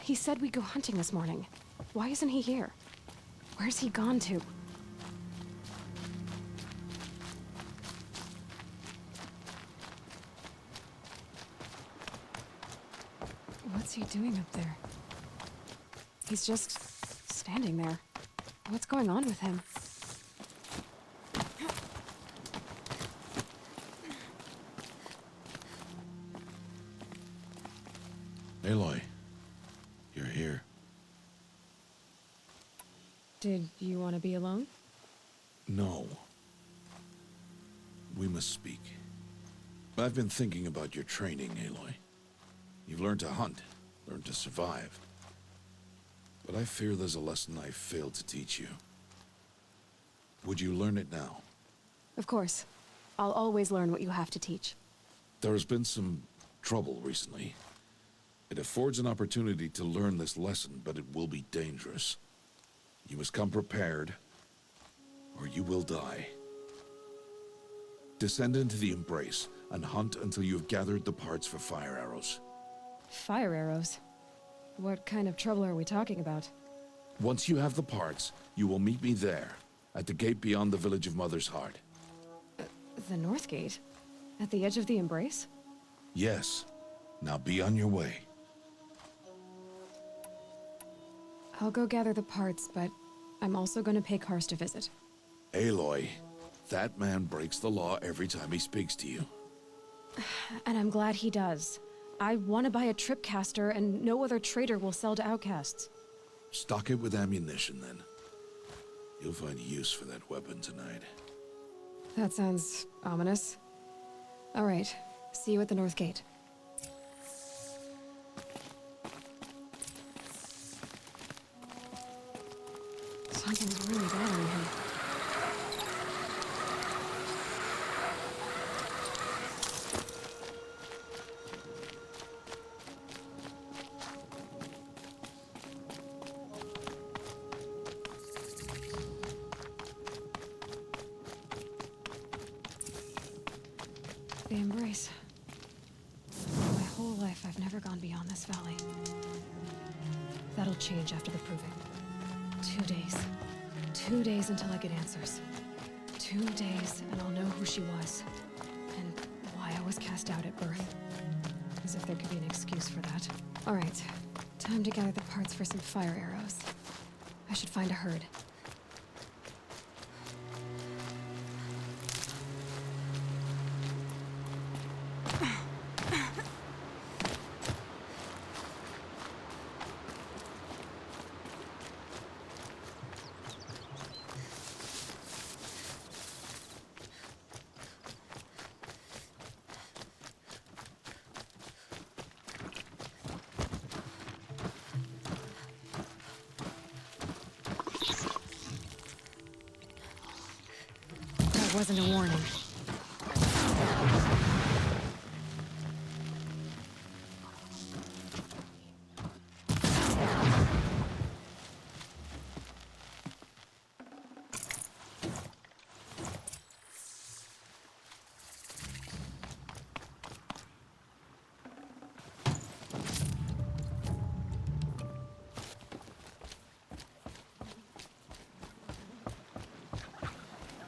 He said we'd go hunting this morning. Why isn't he here? Where's he gone to? What's he doing up there? He's just standing there. What's going on with him? Aloy, you're here. Did you want to be alone? No. We must speak. I've been thinking about your training, Aloy. You've learned to hunt, learned to survive. But I fear there's a lesson I failed to teach you. Would you learn it now? Of course. I'll always learn what you have to teach. There has been some trouble recently. It affords an opportunity to learn this lesson, but it will be dangerous. You must come prepared, or you will die. Descend into the Embrace, and hunt until you have gathered the parts for fire arrows. Fire arrows? What kind of trouble are we talking about? Once you have the parts, you will meet me there, at the gate beyond the village of Mother's Heart. The North Gate? At the edge of the Embrace? Yes. Now be on your way. I'll go gather the parts, but I'm also going to pay Karst a visit. Aloy, that man breaks the law every time he speaks to you. And I'm glad he does. I want to buy a tripcaster, and no other trader will sell to outcasts. Stock it with ammunition, then. You'll find use for that weapon tonight. That sounds ominous. All right, see you at the North Gate. Something's really bothering him. The Embrace. My whole life, I've never gone beyond this valley. That'll change after the proving. 2 days. 2 days until I get answers. 2 days, and I'll know who she was. And why I was cast out at birth. As if there could be an excuse for that. Alright, time to gather the parts for some fire arrows. I should find a herd. That wasn't a warning.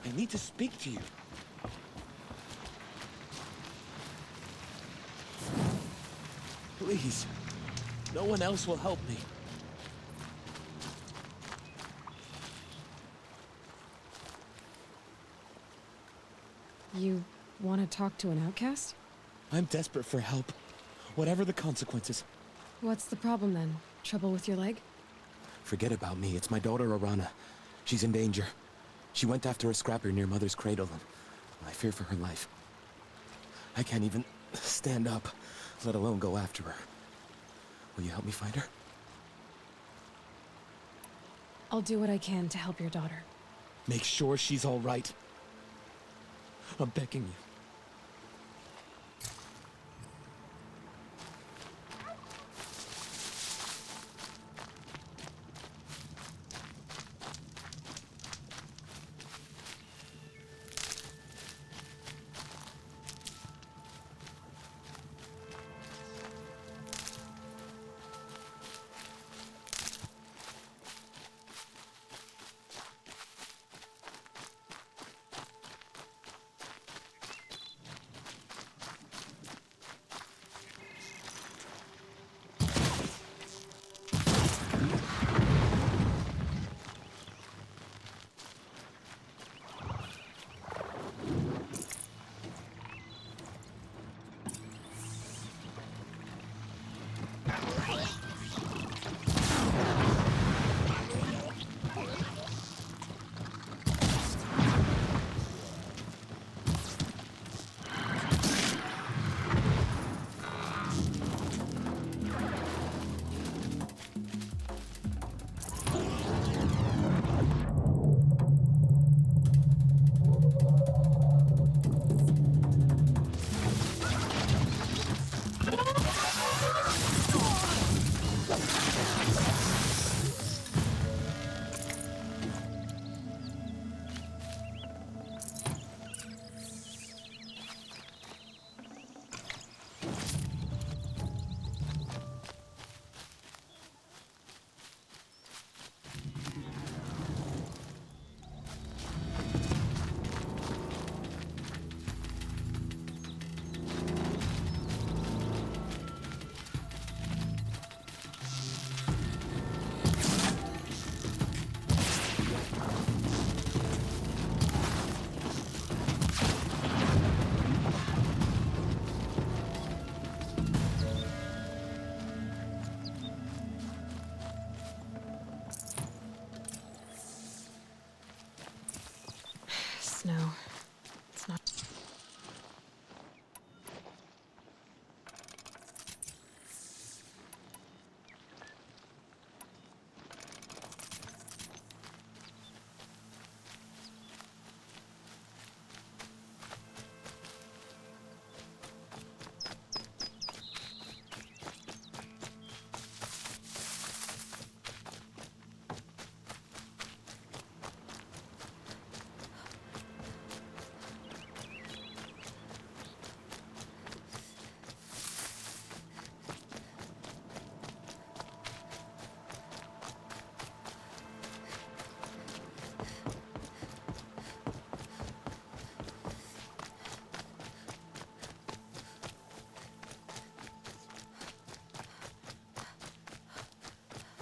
I need to speak to you. Please. No one else will help me. You want to talk to an outcast? I'm desperate for help. Whatever the consequences. What's the problem then? Trouble with your leg? Forget about me. It's my daughter, Arana. She's in danger. She went after a scrapper near Mother's cradle, and I fear for her life. I can't even stand up, let alone go after her. Will you help me find her? I'll do what I can to help your daughter. Make sure she's all right. I'm begging you.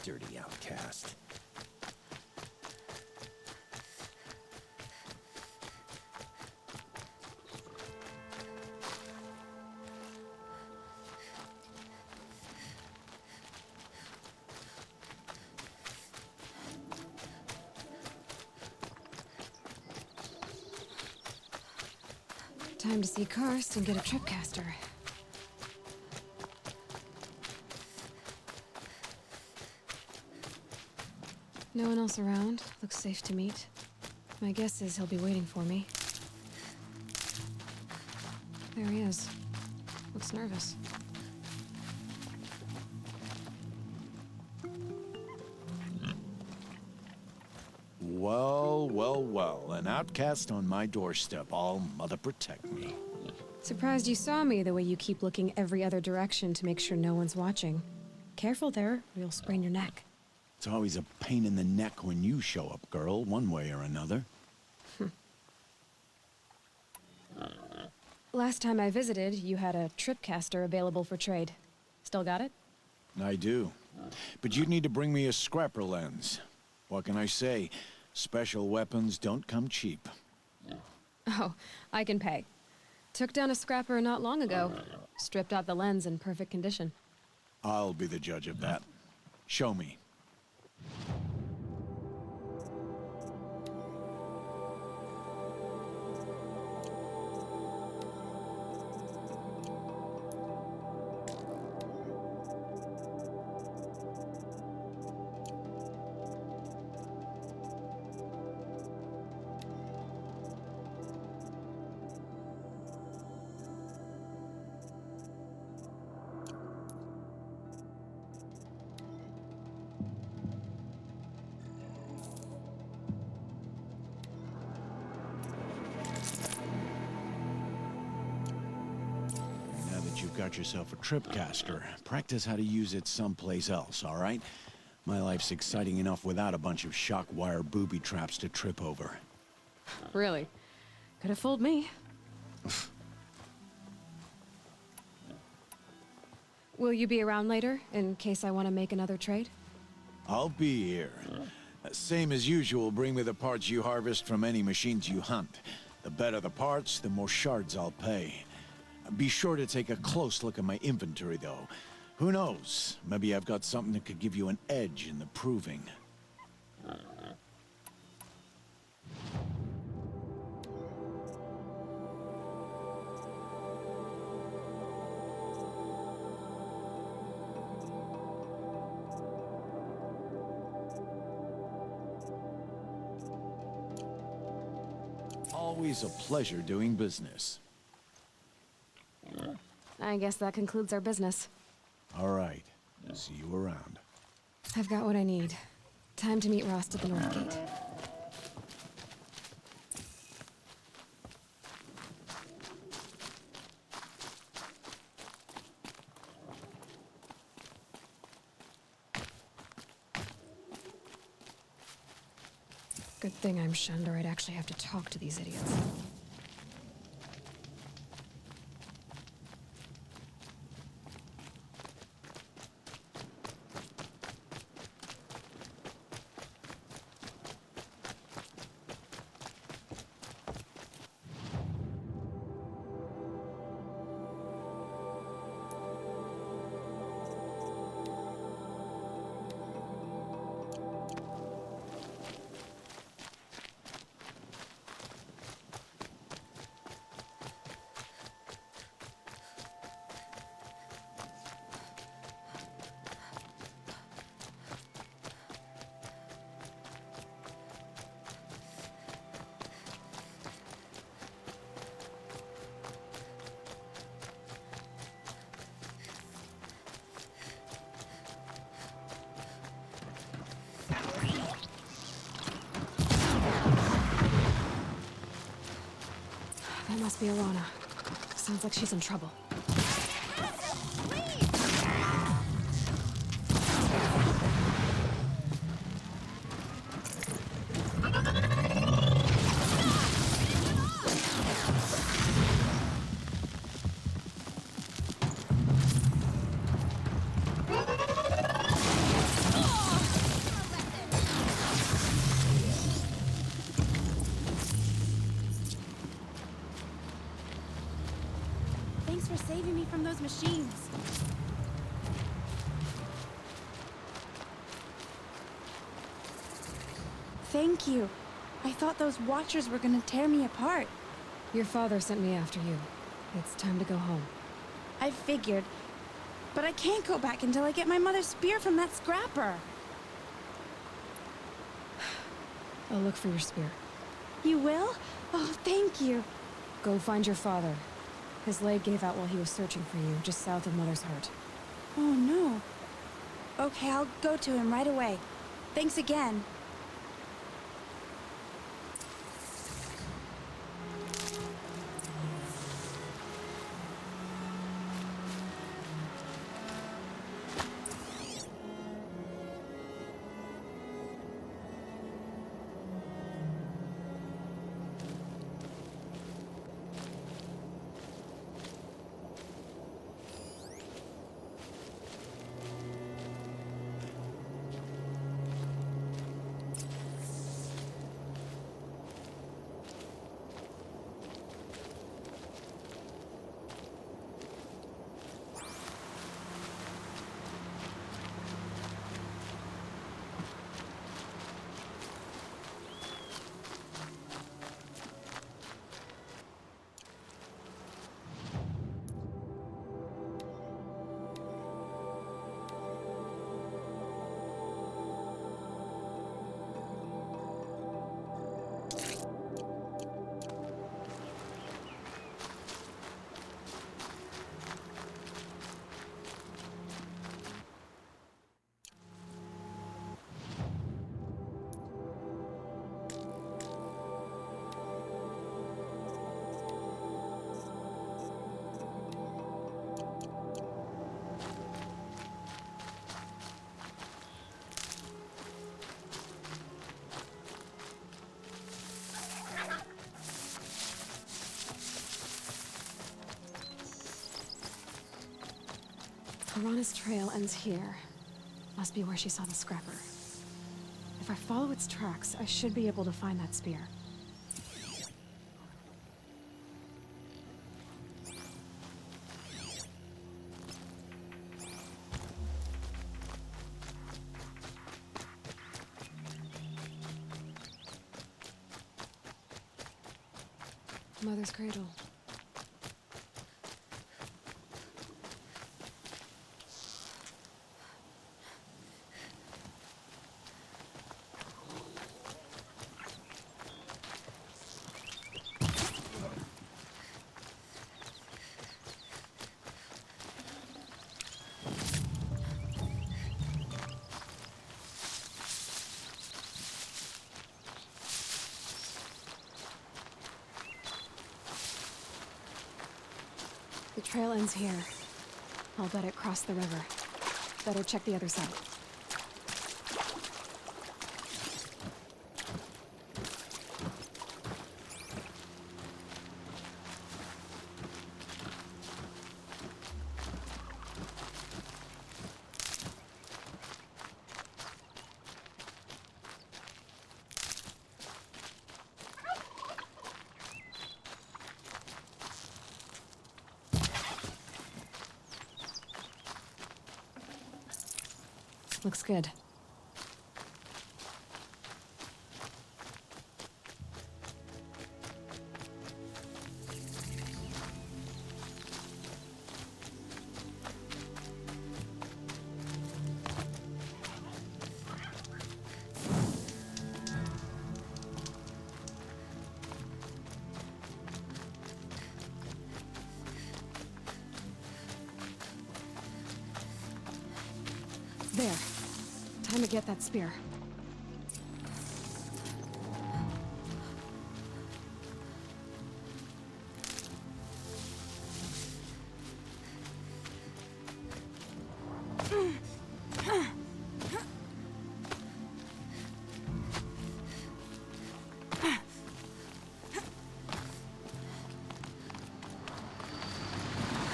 dirty outcast. Time to see Karst and get a tripcaster. No one else around. Looks safe to meet. My guess is he'll be waiting for me. There he is. Looks nervous. Well, well, well. An outcast on my doorstep. All mother protect me. Surprised you saw me the way you keep looking every other direction to make sure no one's watching. Careful there, or you'll sprain your neck. It's always a pain in the neck when you show up, girl, one way or another. Last time I visited, you had a tripcaster available for trade. Still got it? I do. But you'd need to bring me a scrapper lens. What can I say? Special weapons don't come cheap. Oh, I can pay. Took down a scrapper not long ago. Stripped out the lens in perfect condition. I'll be the judge of that. Show me. You've got yourself a tripcaster. Practice how to use it someplace else, all right? My life's exciting enough without a bunch of shock wire booby traps to trip over. Really? Could have fooled me. Will you be around later, in case I want to make another trade? I'll be here. Same as usual, bring me the parts you harvest from any machines you hunt. The better the parts, the more shards I'll pay. Be sure to take a close look at my inventory, though. Who knows? Maybe I've got something that could give you an edge in the proving. Always a pleasure doing business. I guess that concludes our business. All right. See you around. I've got what I need. Time to meet Rost at the North Gate. Good thing I'm shunned, or I'd actually have to talk to these idiots. That must be Alana. Sounds like she's in trouble. saving me from those machines. Thank you. I thought those Watchers were gonna tear me apart. Your father sent me after you. It's time to go home. I figured. But I can't go back until I get my mother's spear from that scrapper. I'll look for your spear. You will? Oh, thank you. Go find your father. His leg gave out while he was searching for you, just south of Mother's Heart. Oh, no. Okay, I'll go to him right away. Thanks again. Piranha's trail ends here. Must be where she saw the scrapper. If I follow its tracks, I should be able to find that spear. Mother's cradle. The trail ends here. I'll bet it crossed the river. Better check the other side. Looks good. There. Time to get that spear.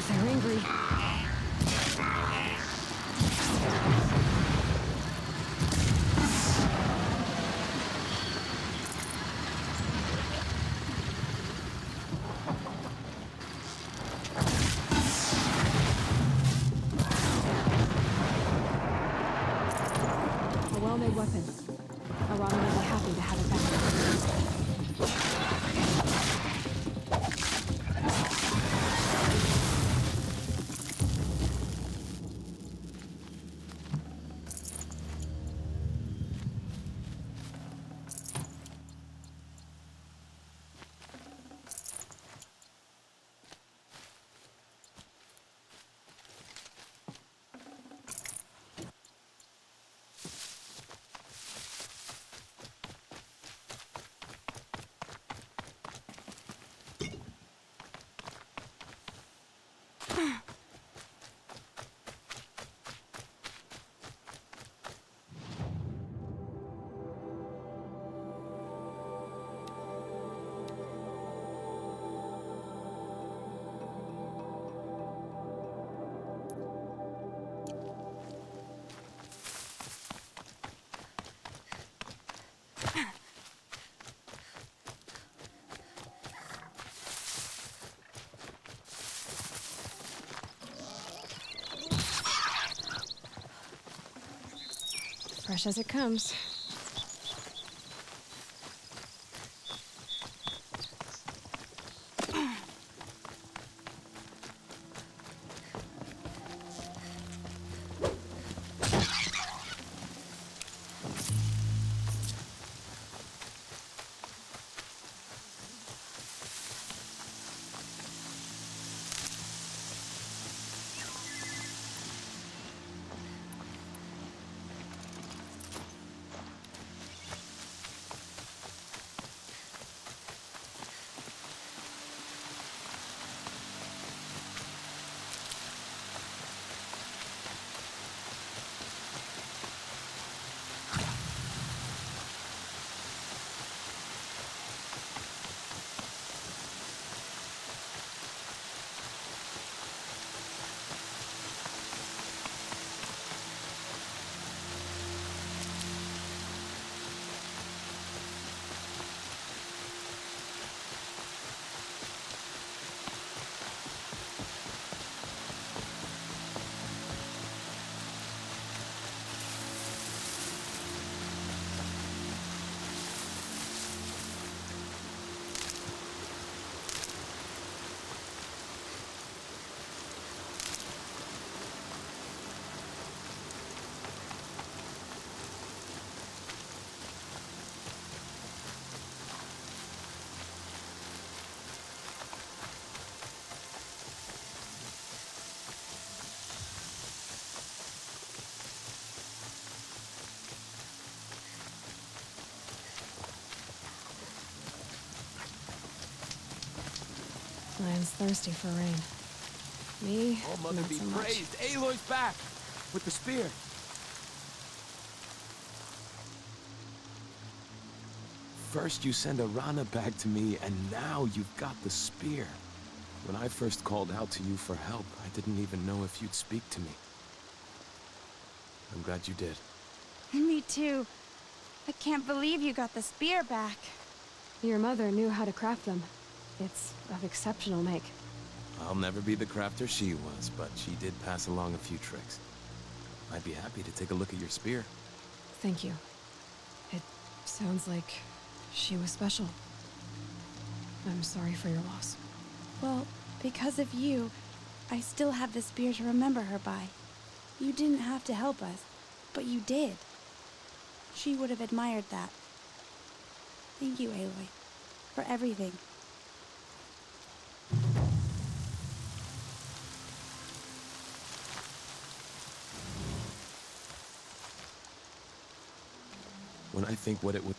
They're angry. weapon. Arana will be happy to have it back. Fresh as it comes. Lion's thirsty for rain. Me, Oh, Mother not be so much. praised! Aloy's back! With the spear! First you send Arana back to me, and now you've got the spear. When I first called out to you for help, I didn't even know if you'd speak to me. I'm glad you did. Me too. I can't believe you got the spear back. Your mother knew how to craft them. It's of exceptional make. I'll never be the crafter she was, but she did pass along a few tricks. I'd be happy to take a look at your spear. Thank you. It sounds like she was special. I'm sorry for your loss. Well, because of you, I still have the spear to remember her by. You didn't have to help us, but you did. She would have admired that. Thank you, Aloy, for everything. When I think what it would...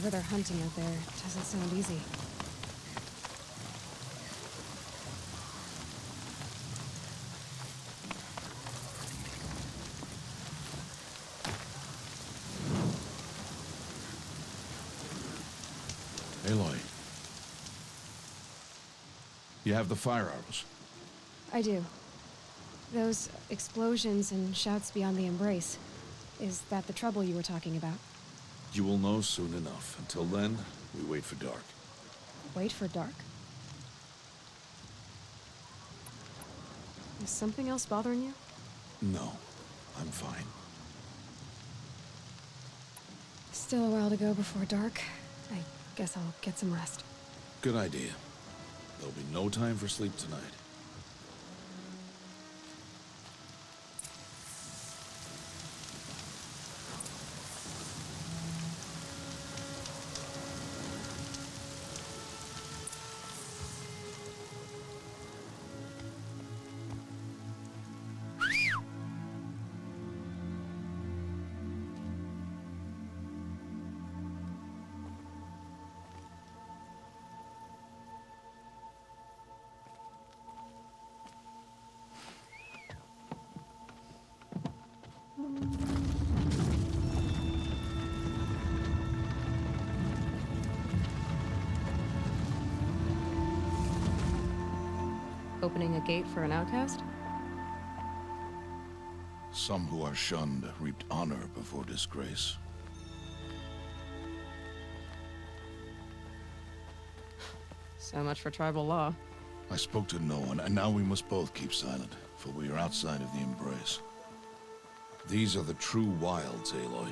Whatever they're hunting out there doesn't sound easy. Aloy. You have the fire arrows. I do. Those explosions and shouts beyond the embrace. Is that the trouble you were talking about? You will know soon enough. Until then, we wait for dark. Wait for dark? Is something else bothering you? No, I'm fine. Still a while to go before dark. I guess I'll get some rest. Good idea. There'll be no time for sleep tonight. Opening a gate for an outcast? Some who are shunned reaped honor before disgrace. So much for tribal law. I spoke to no one, and now we must both keep silent, for we are outside of the embrace. These are the true wilds, Aloy,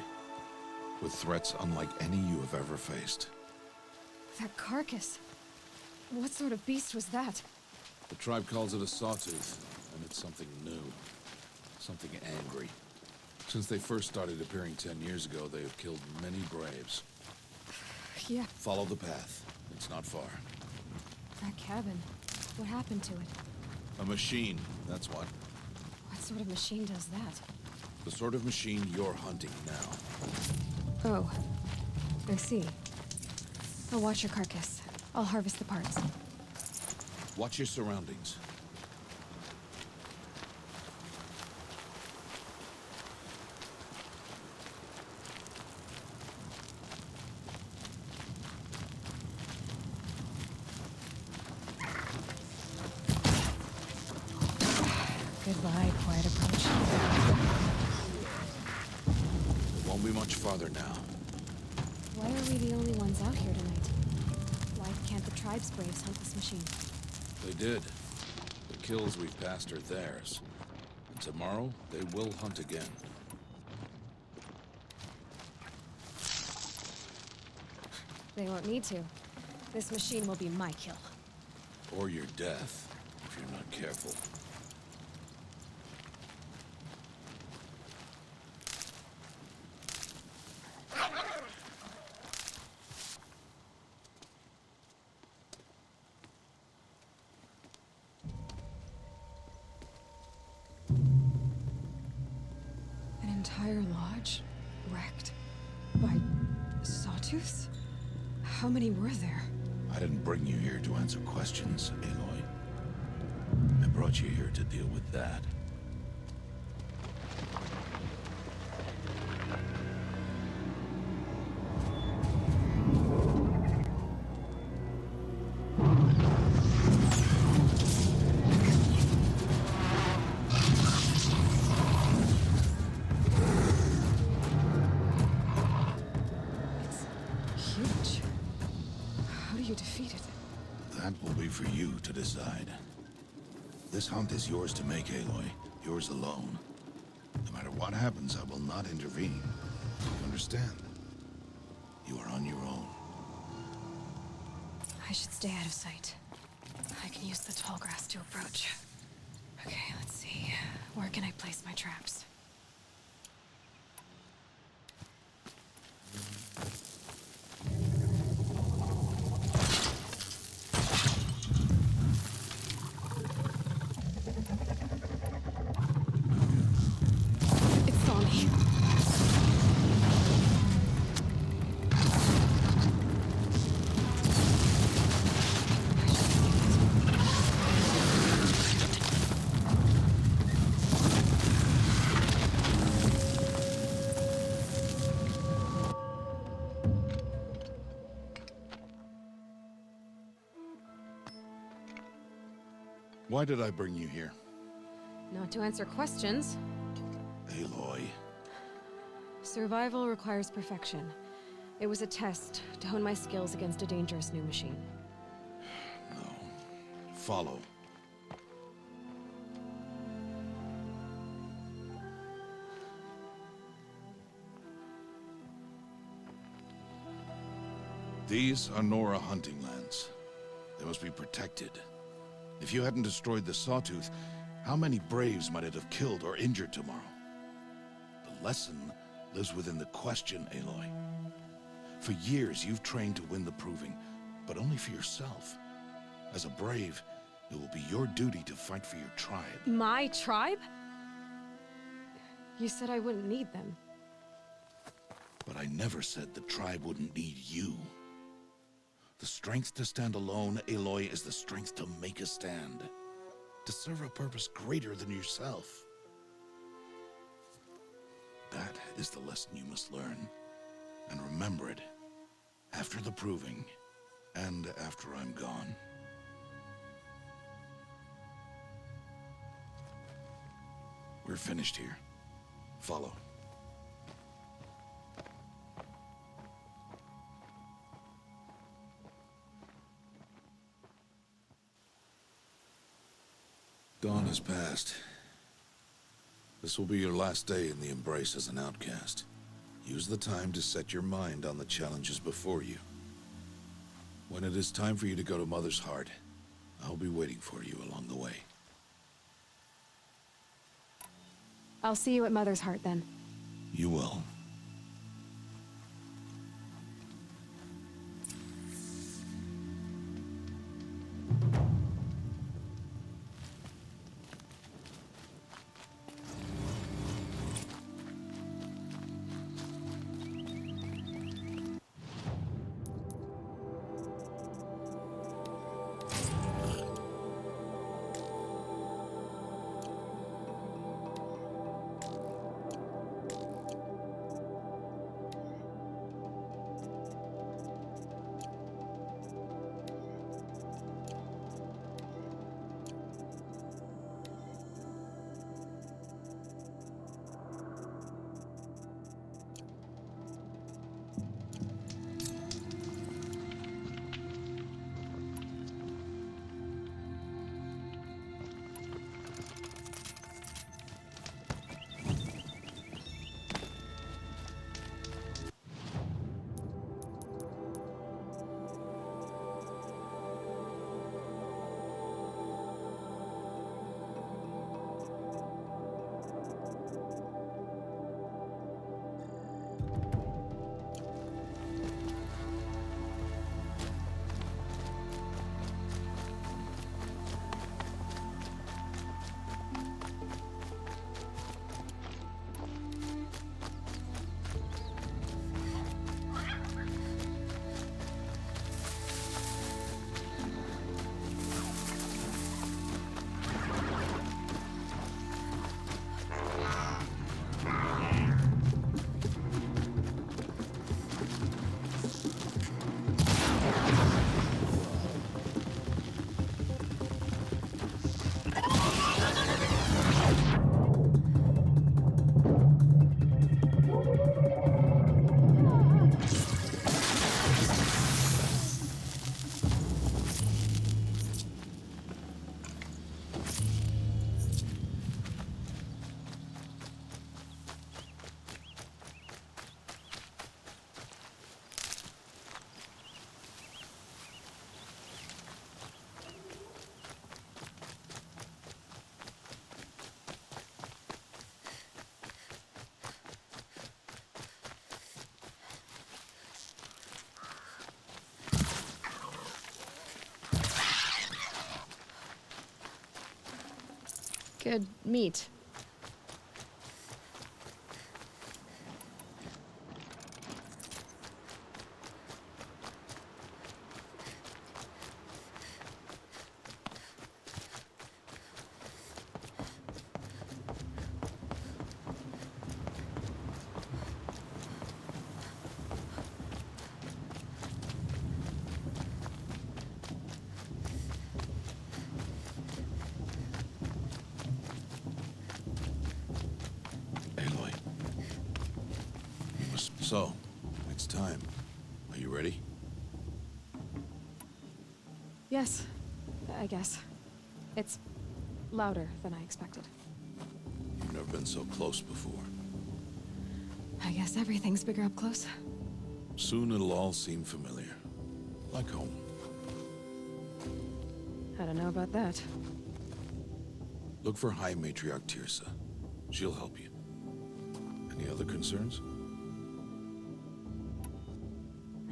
with threats unlike any you have ever faced. That carcass. What sort of beast was that? The tribe calls it a Sawtooth, and it's something new. Something angry. Since they first started appearing 10 years ago, they have killed many braves. Yeah, Follow the path. It's not far. that cabin. What happened to it? A machine, that's what. What sort of machine does that? The sort of machine you're hunting now. Oh, I see. I'll watch your carcass. I'll harvest the parts. Watch your surroundings. Goodbye, quiet approach. It won't be much farther now. Why are we the only ones out here tonight? Why can't the tribe's braves hunt this machine? They did. The kills we've passed are theirs. And tomorrow, they will hunt again. They won't need to. This machine will be my kill. Or your death, if you're not careful. An entire lodge wrecked by Sawtooths? How many were there? I didn't bring you here to answer questions, Aloy. I brought you here to deal with that. It's huge. How do you defeat it? That will be for you to decide. This hunt is yours to make, Aloy. Yours alone. No matter what happens, I will not intervene. You understand? You are on your own. I should stay out of sight. I can use the tall grass to approach. Okay, let's see. Where can I place my traps? It saw me. Why did I bring you here? Not to answer questions. Aloy. Survival requires perfection. It was a test to hone my skills against a dangerous new machine. No. Follow. These are Nora hunting lands. They must be protected. If you hadn't destroyed the Sawtooth, how many Braves might it have killed or injured tomorrow? The lesson lives within the question, Aloy. For years, you've trained to win the Proving, but only for yourself. As a Brave, it will be your duty to fight for your tribe. My tribe? You said I wouldn't need them. But I never said the tribe wouldn't need you. The strength to stand alone, Aloy, is the strength to make a stand. To serve a purpose greater than yourself. That is the lesson you must learn. And remember it. After the Proving, and after I'm gone. We're finished here. Follow. Dawn has passed. This will be your last day in the Embrace as an outcast. Use the time to set your mind on the challenges before you. When it is time for you to go to Mother's Heart, I'll be waiting for you along the way. I'll see you at Mother's Heart then. You will. Good meat. Yes, I guess. It's louder than I expected. You've never been so close before. I guess everything's bigger up close. Soon it'll all seem familiar. Like home. I don't know about that. Look for High Matriarch Tirsa. She'll help you. Any other concerns?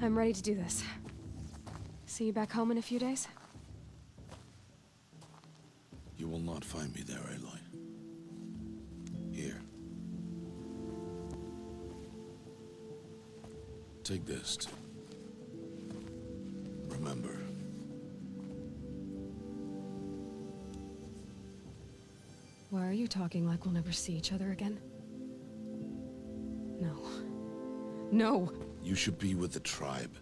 I'm ready to do this. See you back home in a few days? You will not find me there, Aloy. Here. Take this to remember. Why are you talking like we'll never see each other again? No. No! You should be with the tribe.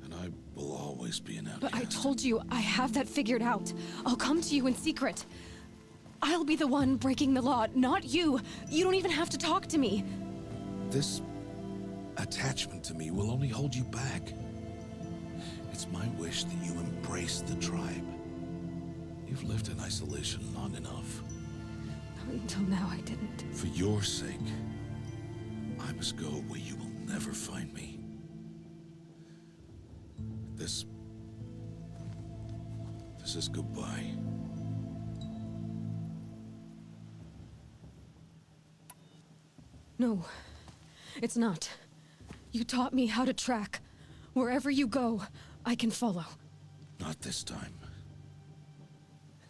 And I will always be an outcast. But I told you, I have that figured out. I'll come to you in secret. I'll be the one breaking the law, not you. You don't even have to talk to me. This attachment to me will only hold you back. It's my wish that you embrace the tribe. You've lived in isolation long enough. Until now, I didn't. For your sake, I must go where you will never find me. This is goodbye. No, it's not. You taught me how to track. Wherever you go, I can follow. Not this time.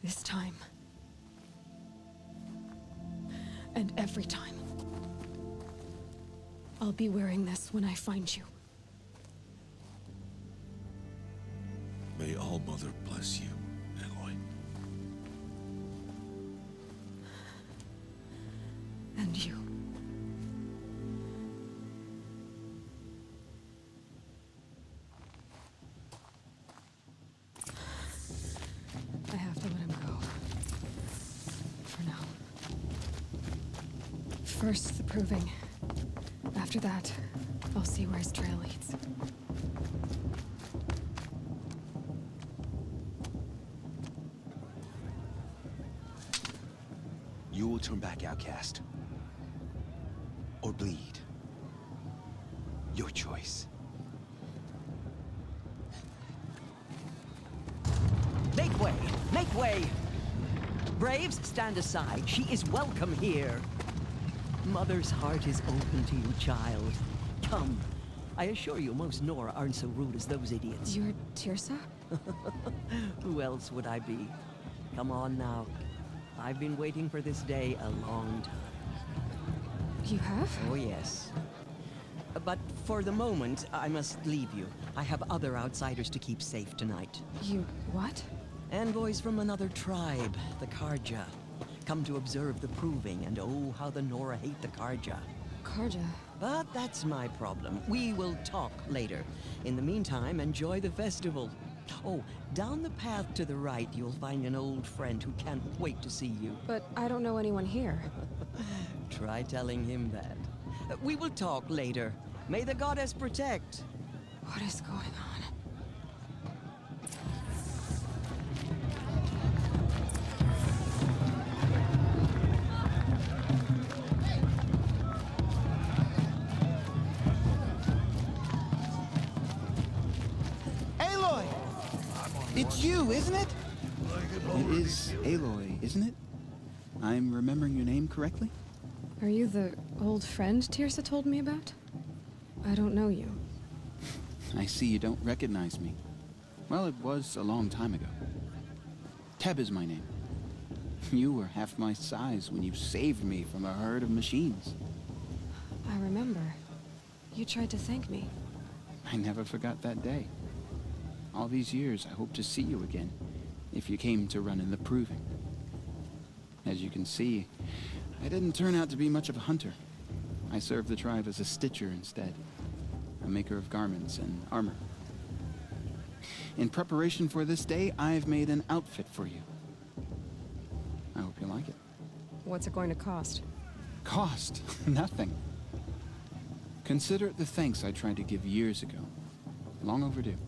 This time. And every time. I'll be wearing this when I find you. May All Mother bless you, Aloy. And you. I have to let him go. For now. First, the proving. After that, I'll see where his trail leads. You will turn back, outcast. Or bleed. Your choice. Make way! Make way! Braves, stand aside. She is welcome here. Mother's heart is open to you, child. Come. I assure you, most Nora aren't so rude as those idiots. You're Tirsa? Who else would I be? Come on now. I've been waiting for this day a long time. You have? Oh, yes. But for the moment, I must leave you. I have other outsiders to keep safe tonight. You what? Envoys from another tribe, the Karja. Come to observe the proving, and oh, how the Nora hate the Karja. Karja? But that's my problem. We will talk later. In the meantime, enjoy the festival. Oh, down the path to the right, you'll find an old friend who can't wait to see you. But I don't know anyone here. Try telling him that. We will talk later. May the goddess protect. What is going on? Aloy! It's you, isn't it? It is Aloy, isn't it? I'm remembering your name correctly? Are you the old friend Tirsa told me about? I don't know you. I see you don't recognize me. Well, it was a long time ago. Teb is my name. You were half my size when you saved me from a herd of machines. I remember. You tried to thank me. I never forgot that day. All these years, I hope to see you again, if you came to run in the proving. As you can see, I didn't turn out to be much of a hunter. I served the tribe as a stitcher instead, a maker of garments and armor. In preparation for this day, I've made an outfit for you. I hope you like it. What's it going to cost? Cost? Nothing. Consider it the thanks I tried to give years ago. Long overdue.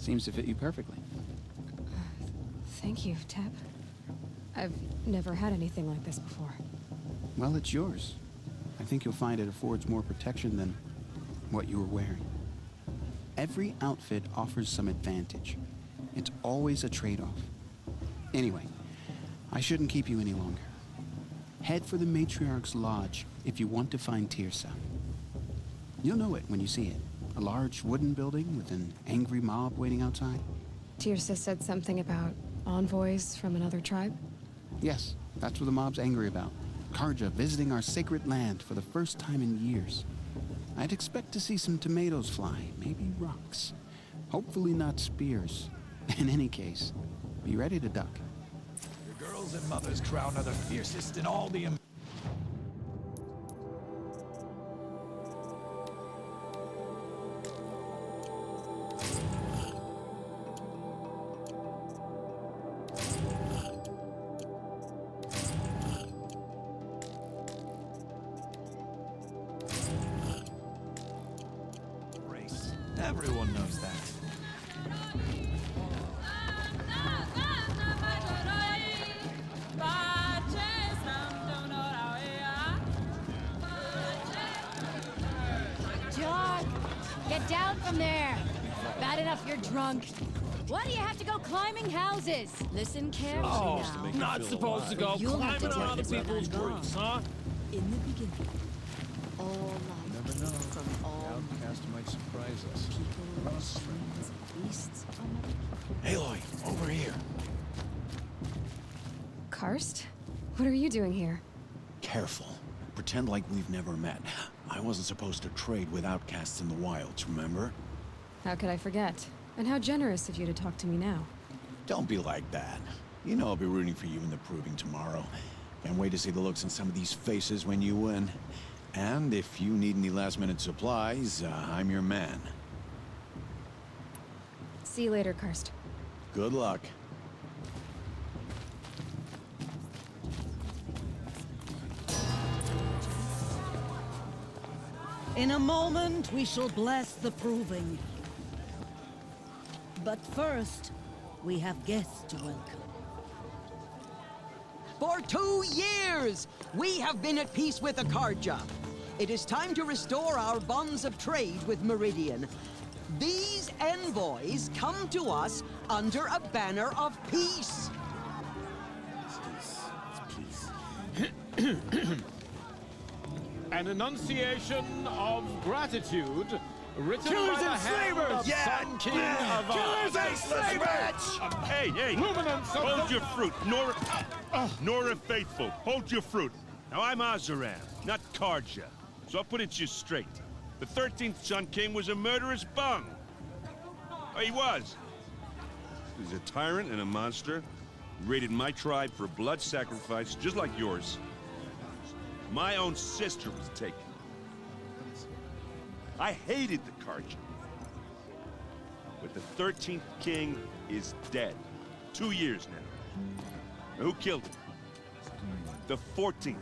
Seems to fit you perfectly. Thank you, Teb. I've never had anything like this before. Well, it's yours. I think you'll find it affords more protection than what you were wearing. Every outfit offers some advantage. It's always a trade-off. Anyway, I shouldn't keep you any longer. Head for the Matriarch's Lodge if you want to find Tirsa. You'll know it when you see it. A large wooden building with an angry mob waiting outside. Tirsa said something about envoys from another tribe? Yes, that's what the mob's angry about. Karja visiting our sacred land for the first time in years. I'd expect to see some tomatoes fly, maybe rocks. Hopefully not spears. In any case, be ready to duck. Your girls and mothers crown are the fiercest in all the... race. Everyone knows that. John, get down from there. Bad enough you're drunk. Why do you have to go climbing houses? Listen carefully now. Not supposed to go You'll have to climbing on other take this people's back on. roofs, huh? In the beginning, all life Never know. from all Outcast might surprise us. people, machines, beasts, Aloy, over here. Karst? What are you doing here? Careful. Pretend like we've never met. I wasn't supposed to trade with outcasts in the wilds, remember? How could I forget? And how generous of you to talk to me now. Don't be like that. You know I'll be rooting for you in the proving tomorrow. Can't wait to see the looks on some of these faces when you win. And if you need any last-minute supplies, I'm your man. See you later, Karst. Good luck. In a moment, we shall bless the proving. But first, we have guests to welcome. For 2 years, we have been at peace with Akarja. It is time to restore our bonds of trade with Meridian. These envoys come to us under a banner of peace. An enunciation of gratitude written Killers by the and hand slavers! of Sun King of Killers and slavers! Hey, hey! Luminance of Hold the- your fruit, Nora Faithful. Hold your fruit. Now I'm Azaran, not Karja, so I'll put it you straight. The 13th Sun King was a murderous bung. Oh, he was. He's a tyrant and a monster. He raided my tribe for blood sacrifice, just like yours. My own sister was taken. I hated the Karja. But the 13th king is dead. 2 years now. Now, who killed him? The 14th.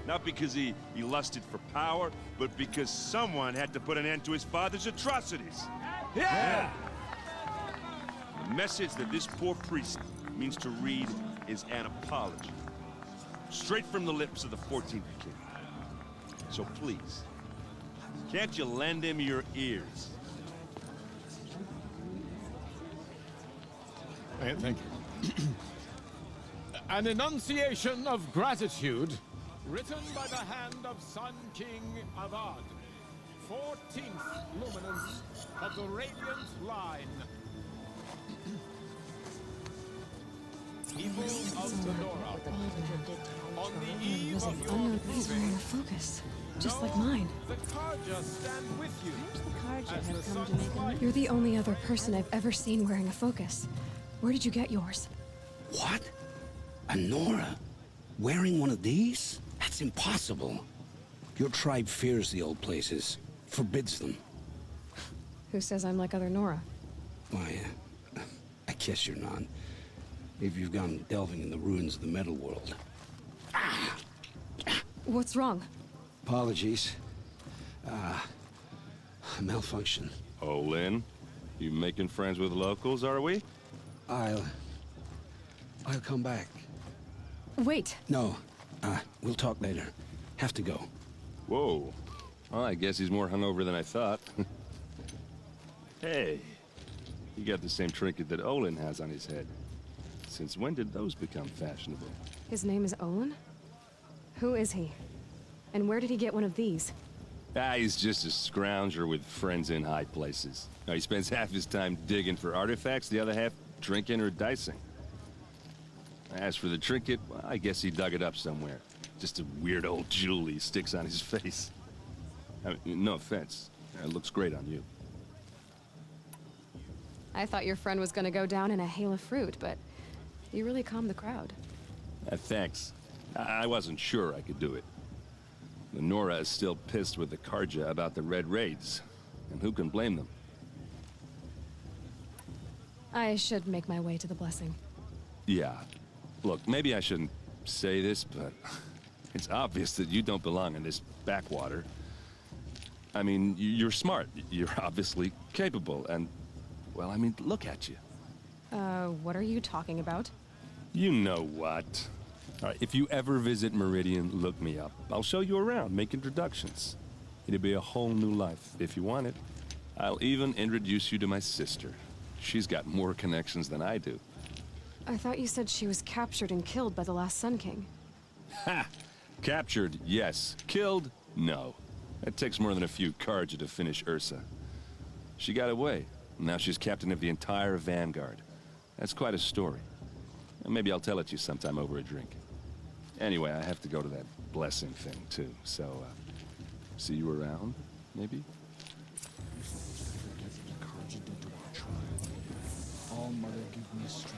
Not because he lusted for power, but because someone had to put an end to his father's atrocities. Yeah! The message that this poor priest means to read is an apology. Straight from the lips of the 14th king. So please, can't you lend him your ears? Thank you. An enunciation of gratitude written by the hand of Sun King Avad, 14th luminance of the Radiant Line. People of Fedora, on the eve There's an of your unknown face wearing proving, a focus, just like mine. the Karja stand with you. Karja As have the come to sun's make a light You're the only other person I've ever seen wearing a focus. Where did you get yours? What? A Nora? Wearing one of these? That's impossible. Your tribe fears the old places, forbids them. Who says I'm like other Nora? Why, I guess you're not. If you've gone delving in the ruins of the metal world. What's wrong? Apologies. a malfunction. Oh, Lynn, you making friends with locals, are we? I'll come back. Wait. No, we'll talk later. Have to go. Whoa. Well, I guess he's more hungover than I thought. Hey, you got the same trinket that Olin has on his head. Since when did those become fashionable? His name is Olin? Who is he? And where did he get one of these? He's just a scrounger with friends in high places. Now, he spends half his time digging for artifacts, the other half drinking or dicing. As for the trinket, well, I guess he dug it up somewhere. Just a weird old jewel he sticks on his face. I mean, no offense. It looks great on you. I thought your friend was gonna go down in a hail of fruit, but you really calmed the crowd. Thanks. I wasn't sure I could do it. Nora is still pissed with the Karja about the Red Raids, and who can blame them? I should make my way to the blessing. Yeah. Look, maybe I shouldn't say this, but it's obvious that you don't belong in this backwater. I mean, you're smart. You're obviously capable, and, well, I mean, look at you. What are you talking about? You know what. All right, if you ever visit Meridian, look me up. I'll show you around, make introductions. It'll be a whole new life, if you want it. I'll even introduce you to my sister. She's got more connections than I do. I thought you said she was captured and killed by the last Sun King. Ha! Captured, yes. Killed, no. It takes more than a few Karja to finish Ursa. She got away. Now she's captain of the entire Vanguard. That's quite a story. Maybe I'll tell it to you sometime over a drink. Anyway, I have to go to that blessing thing, too. So, see you around, maybe? All Mother give me strength.